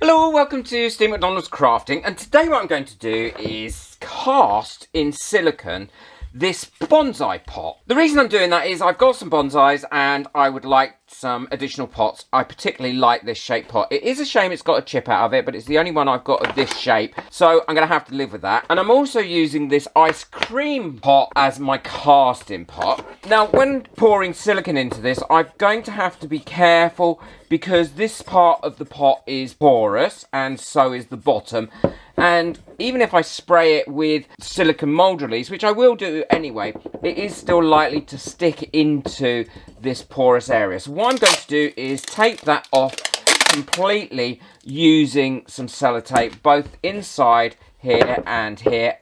Hello, welcome to Steve McDonald's Crafting, and today what I'm going to do is cast in silicone this bonsai pot. The reason I'm doing that is I've got some bonsais and I would like some additional pots. I particularly like this shape pot. It is a shame it's got a chip out of it, but it's the only one I've got of this shape, so I'm going to have to live with that. And I'm also using this ice cream pot as my casting pot. Now, when pouring silicone into this, I'm going to have to be careful because this part of the pot is porous and so is the bottom. And even if I spray it with silicone mould release, which I will do anyway, it is still likely to stick into this porous area. So what I'm going to do is tape that off completely using some sellotape, both inside here,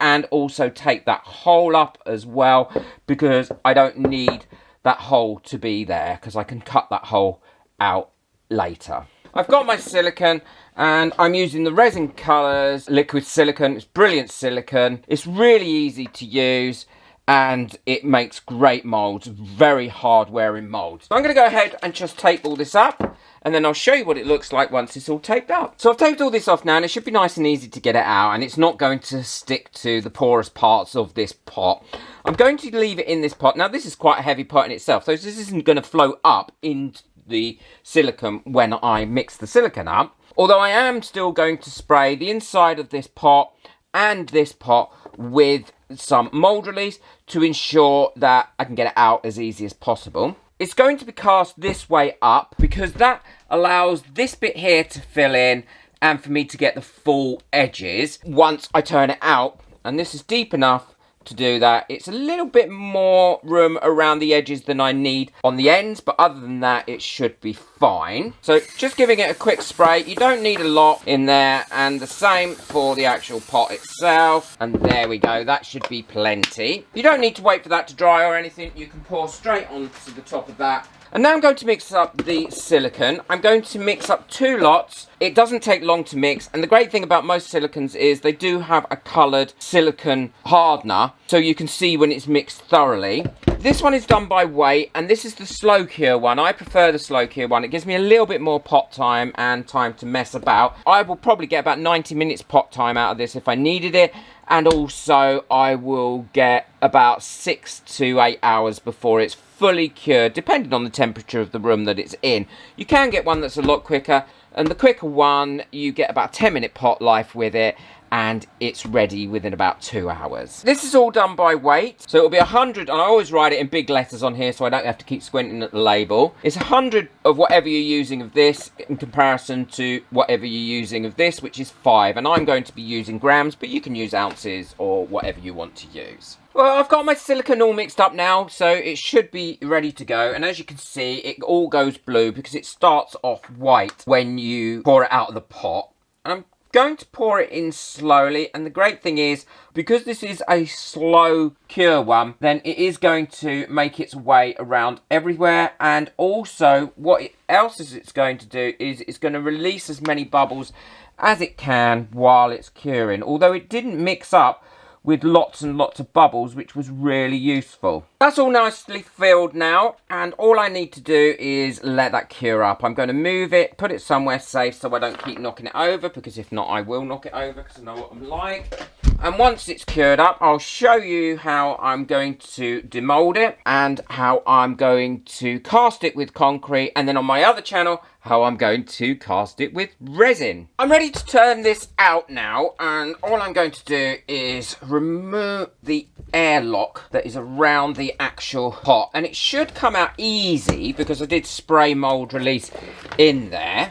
and also tape that hole up as well, because I don't need that hole to be there, because I can cut that hole out later. I've got my silicone and I'm using the resin colours liquid silicone. It's brilliant silicone. It's really easy to use and it makes great moulds, very hard wearing moulds. So I'm going to go ahead and just tape all this up and then I'll show you what it looks like once it's all taped up. So I've taped all this off now and it should be nice and easy to get it out, and it's not going to stick to the porous parts of this pot. I'm going to leave it in this pot. Now this is quite a heavy pot in itself, so this isn't going to flow up into the silicone when I mix the silicone up. Although I am still going to spray the inside of this pot and this pot with some mould release to ensure that I can get it out as easy as possible. It's going to be cast this way up because that allows this bit here to fill in and for me to get the full edges once I turn it out. And this is deep enough to do that. It's a little bit more room around the edges than I need on the ends, but other than that it should be fine. So just giving it a quick spray. You don't need a lot in there, and the same for the actual pot itself. And there we go, that should be plenty. You don't need to wait for that to dry or anything. You can pour straight onto the top of that. And now I'm going to mix up the silicone. I'm going to mix up 2 lots. It doesn't take long to mix, and the great thing about most silicones is they do have a coloured silicone hardener, so you can see when it's mixed thoroughly. This one is done by weight, and this is the slow cure one. I prefer the slow cure one. It gives me a little bit more pot time and time to mess about. I will probably get about 90 minutes pot time out of this if I needed it. And also I will get about 6 to 8 hours before it's fully cured, depending on the temperature of the room that it's in. You can get one that's a lot quicker, and the quicker one, you get about 10-minute pot life with it, and it's ready within about 2 hours. This is all done by weight, so it'll be 100, and I always write it in big letters on here so I don't have to keep squinting at the label. It's 100 of whatever you're using of this in comparison to whatever you're using of this, which is 5, and I'm going to be using grams, but you can use ounces or whatever you want to use. Well, I've got my silicone all mixed up now, so it should be ready to go. And as you can see, it all goes blue because it starts off white when you pour it out of the pot. And I'm going to pour it in slowly, and the great thing is, because this is a slow cure one, then it is going to make its way around everywhere. And also, what else is it's going to do is it's going to release as many bubbles as it can while it's curing. Although it didn't mix up with lots and lots of bubbles, which was really useful. That's all nicely filled now, and all I need to do is let that cure up. I'm going to move it, put it somewhere safe so I don't keep knocking it over, because if not I will knock it over because I know what I'm like. And once it's cured up, I'll show you how I'm going to demold it and how I'm going to cast it with concrete, and then on my other channel how I'm going to cast it with resin. I'm ready to turn this out now, and all I'm going to do is remove the airlock that is around the actual pot, and it should come out easy because I did spray mould release in there,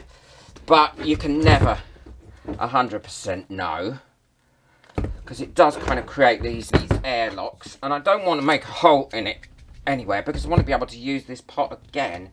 but you can never 100% know because it does kind of create these airlocks, and I don't want to make a hole in it anywhere because I want to be able to use this pot again.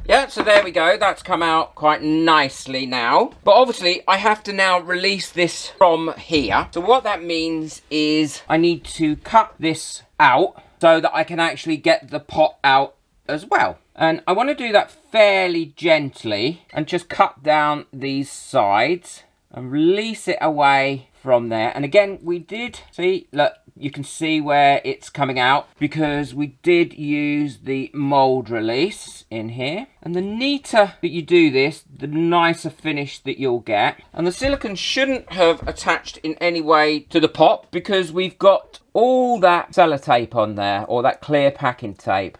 Yeah, so there we go. That's come out quite nicely now. But obviously, I have to now release this from here. So what that means is I need to cut this out so that I can actually get the pot out as well. And I want to do that fairly gently and just cut down these sides and release it away from there. And again, we did, see, look, you can see where it's coming out because we did use the mould release in here. And the neater that you do this, the nicer finish that you'll get. And the silicone shouldn't have attached in any way to the pot because we've got all that sellotape on there, or that clear packing tape.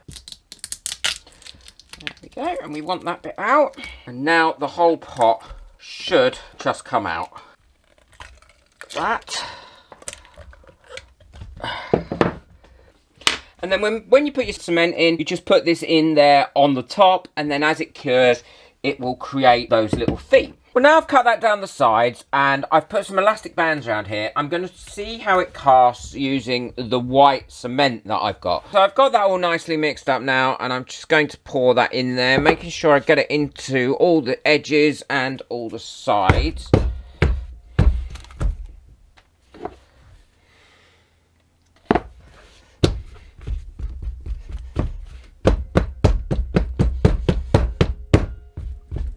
There we go, and we want that bit out. And now the whole pot should just come out. That. And then when you put your cement in, you just put this in there on the top, and then as it cures, it will create those little feet. Well, now I've cut that down the sides and I've put some elastic bands around here. I'm going to see how it casts using the white cement that I've got. So I've got that all nicely mixed up now, and I'm just going to pour that in there, making sure I get it into all the edges and all the sides.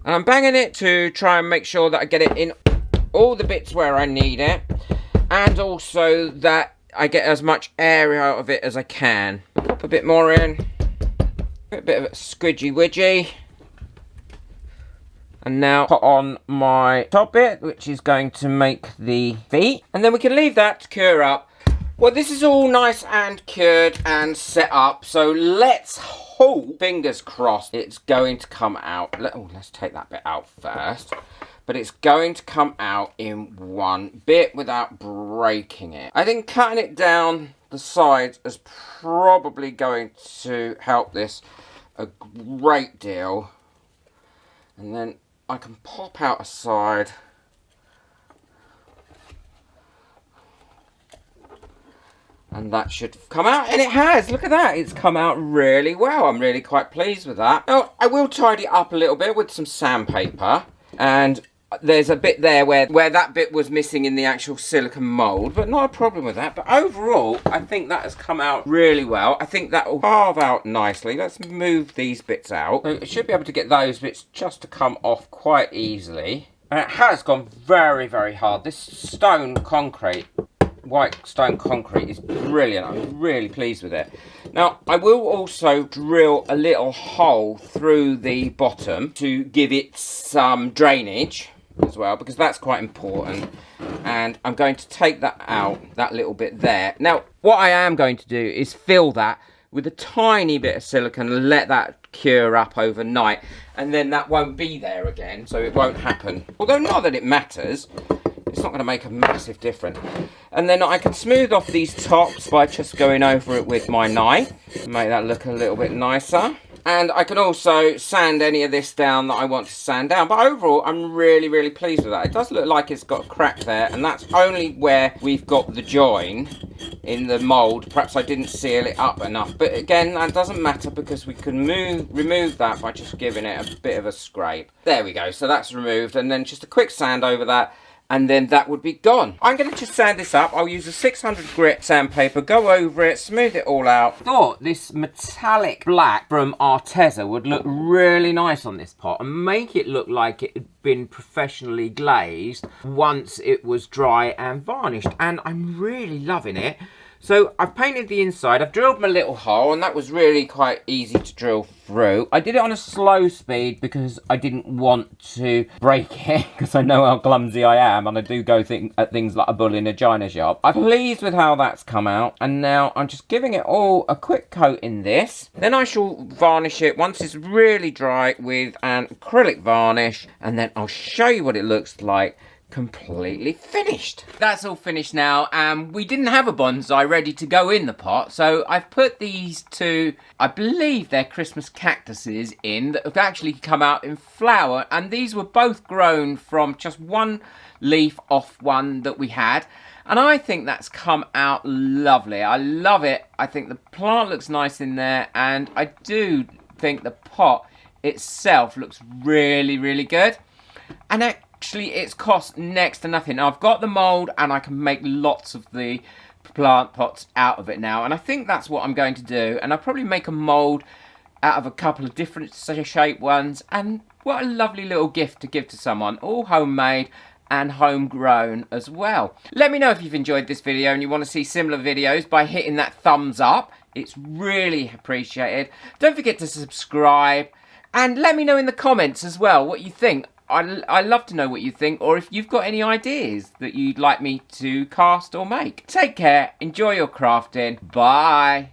And I'm banging it to try and make sure that I get it in all the bits where I need it, and also that I get as much area out of it as I can. Pop a bit more in, a bit of a squidgy widgy, and now put on my top bit, which is going to make the feet, and then we can leave that to cure up. Well, this is all nice and cured and set up, so let's hope, fingers crossed, it's going to come out. Let's take that bit out first. But it's going to come out in one bit without breaking it. I think cutting it down the sides is probably going to help this a great deal. And then I can pop out a side. And that should come out, and it has. Look at that, it's come out really well. I'm really quite pleased with that. Now, I will tidy it up a little bit with some sandpaper, and there's a bit there where that bit was missing in the actual silicone mould, but not a problem with that. But overall, I think that has come out really well. I think that will carve out nicely. Let's move these bits out. So I should be able to get those bits just to come off quite easily. And it has gone very, very hard. This stone concrete, white stone concrete, is brilliant. I'm really pleased with it. Now, I will also drill a little hole through the bottom to give it some drainage as well, because that's quite important. And I'm going to take that out, that little bit there. Now, what I am going to do is fill that with a tiny bit of silicone and let that cure up overnight, and then that won't be there again, so it won't happen. Although not that it matters, it's not going to make a massive difference. And then I can smooth off these tops by just going over it with my knife to make that look a little bit nicer. And I can also sand any of this down that I want to sand down. But overall, I'm really, really pleased with that. It does look like it's got a crack there, and that's only where we've got the join in the mould. Perhaps I didn't seal it up enough. But again, that doesn't matter because we can remove that by just giving it a bit of a scrape. There we go. So that's removed. And then just a quick sand over that, and then that would be gone. I'm going to just sand this up. I'll use a 600 grit sandpaper, go over it, smooth it all out. Thought this metallic black from Arteza would look really nice on this pot and make it look like it had been professionally glazed once it was dry and varnished. And I'm really loving it. So I've painted the inside, I've drilled my little hole, and that was really quite easy to drill through. I did it on a slow speed because I didn't want to break it, because I know how clumsy I am, and I do go at things like a bull in a china shop. I'm pleased with how that's come out, and now I'm just giving it all a quick coat in this. Then I shall varnish it once it's really dry with an acrylic varnish, and then I'll show you what it looks like completely finished. That's all finished now, and we didn't have a bonsai ready to go in the pot, so I've put these two, I believe they're Christmas cactuses in, that have actually come out in flower, and these were both grown from just one leaf off one that we had, and I think that's come out lovely. I love it. I think the plant looks nice in there, and I do think the pot itself looks really, really good. And actually, it's cost next to nothing. Now, I've got the mould, and I can make lots of the plant pots out of it now. And I think that's what I'm going to do. And I'll probably make a mould out of a couple of different shape ones. And what a lovely little gift to give to someone. All homemade and homegrown as well. Let me know if you've enjoyed this video and you want to see similar videos by hitting that thumbs up. It's really appreciated. Don't forget to subscribe and let me know in the comments as well what you think. I love to know what you think, or if you've got any ideas that you'd like me to cast or make. Take care, enjoy your crafting, bye.